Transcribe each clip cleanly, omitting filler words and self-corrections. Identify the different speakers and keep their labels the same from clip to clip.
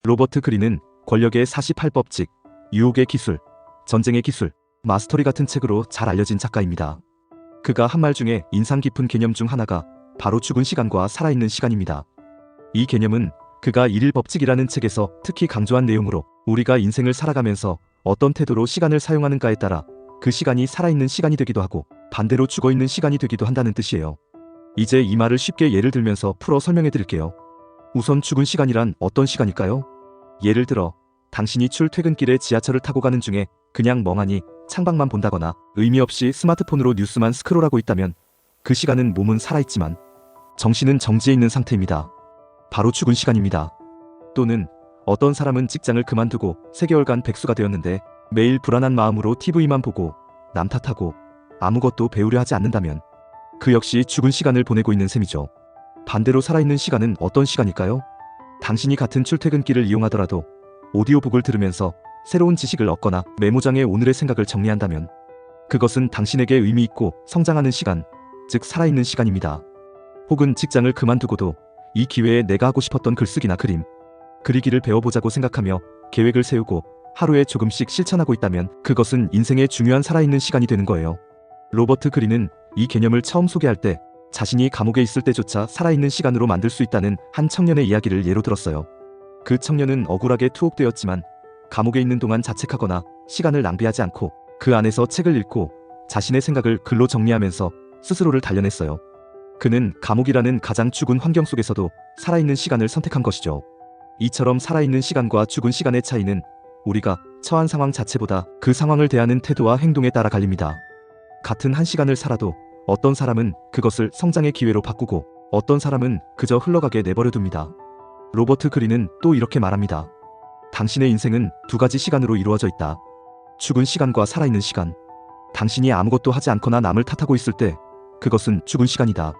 Speaker 1: 로버트 그린은 권력의 48법칙, 유혹의 기술, 전쟁의 기술, 마스터리 같은 책으로 잘 알려진 작가입니다. 그가 한 말 중에 인상 깊은 개념 중 하나가 바로 죽은 시간과 살아있는 시간입니다. 이 개념은 그가 일일 법칙이라는 책에서 특히 강조한 내용으로 우리가 인생을 살아가면서 어떤 태도로 시간을 사용하는가에 따라 그 시간이 살아있는 시간이 되기도 하고 반대로 죽어있는 시간이 되기도 한다는 뜻이에요. 이제 이 말을 쉽게 예를 들면서 풀어 설명해 드릴게요. 우선 죽은 시간이란 어떤 시간일까요? 예를 들어 당신이 출퇴근길에 지하철을 타고 가는 중에 그냥 멍하니 창밖만 본다거나 의미 없이 스마트폰으로 뉴스만 스크롤하고 있다면 그 시간은 몸은 살아있지만 정신은 정지해 있는 상태입니다. 바로 죽은 시간입니다. 또는 어떤 사람은 직장을 그만두고 3개월간 백수가 되었는데 매일 불안한 마음으로 TV만 보고 남 탓하고 아무것도 배우려 하지 않는다면 그 역시 죽은 시간을 보내고 있는 셈이죠. 반대로 살아있는 시간은 어떤 시간일까요? 당신이 같은 출퇴근길을 이용하더라도 오디오북을 들으면서 새로운 지식을 얻거나 메모장에 오늘의 생각을 정리한다면 그것은 당신에게 의미 있고 성장하는 시간, 즉 살아있는 시간입니다. 혹은 직장을 그만두고도 이 기회에 내가 하고 싶었던 글쓰기나 그림, 그리기를 배워보자고 생각하며 계획을 세우고 하루에 조금씩 실천하고 있다면 그것은 인생의 중요한 살아있는 시간이 되는 거예요. 로버트 그린은 이 개념을 처음 소개할 때 자신이 감옥에 있을 때조차 살아있는 시간으로 만들 수 있다는 한 청년의 이야기를 예로 들었어요. 그 청년은 억울하게 투옥되었지만 감옥에 있는 동안 자책하거나 시간을 낭비하지 않고 그 안에서 책을 읽고 자신의 생각을 글로 정리하면서 스스로를 단련했어요. 그는 감옥이라는 가장 죽은 환경 속에서도 살아있는 시간을 선택한 것이죠. 이처럼 살아있는 시간과 죽은 시간의 차이는 우리가 처한 상황 자체보다 그 상황을 대하는 태도와 행동에 따라 갈립니다. 같은 한 시간을 살아도 어떤 사람은 그것을 성장의 기회로 바꾸고 어떤 사람은 그저 흘러가게 내버려 둡니다. 로버트 그린은 또 이렇게 말합니다. 당신의 인생은 2가지 시간으로 이루어져 있다. 죽은 시간과 살아있는 시간. 당신이 아무것도 하지 않거나 남을 탓하고 있을 때 그것은 죽은 시간이다.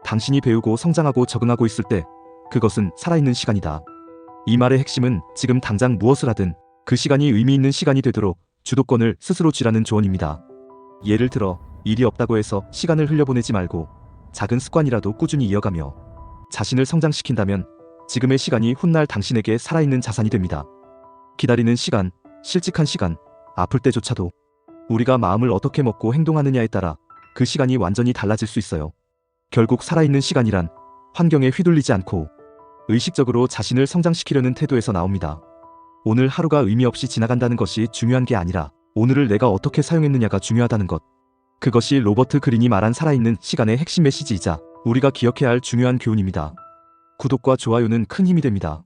Speaker 1: 당신이 배우고 성장하고 적응하고 있을 때 그것은 살아있는 시간이다. 이 말의 핵심은 지금 당장 무엇을 하든 그 시간이 의미 있는 시간이 되도록 주도권을 스스로 쥐라는 조언입니다. 예를 들어 일이 없다고 해서 시간을 흘려보내지 말고 작은 습관이라도 꾸준히 이어가며 자신을 성장시킨다면 지금의 시간이 훗날 당신에게 살아있는 자산이 됩니다. 기다리는 시간, 실직한 시간, 아플 때조차도 우리가 마음을 어떻게 먹고 행동하느냐에 따라 그 시간이 완전히 달라질 수 있어요. 결국 살아있는 시간이란 환경에 휘둘리지 않고 의식적으로 자신을 성장시키려는 태도에서 나옵니다. 오늘 하루가 의미 없이 지나간다는 것이 중요한 게 아니라 오늘을 내가 어떻게 사용했느냐가 중요하다는 것. 그것이 로버트 그린이 말한 살아있는 시간의 핵심 메시지이자 우리가 기억해야 할 중요한 교훈입니다. 구독과 좋아요는 큰 힘이 됩니다.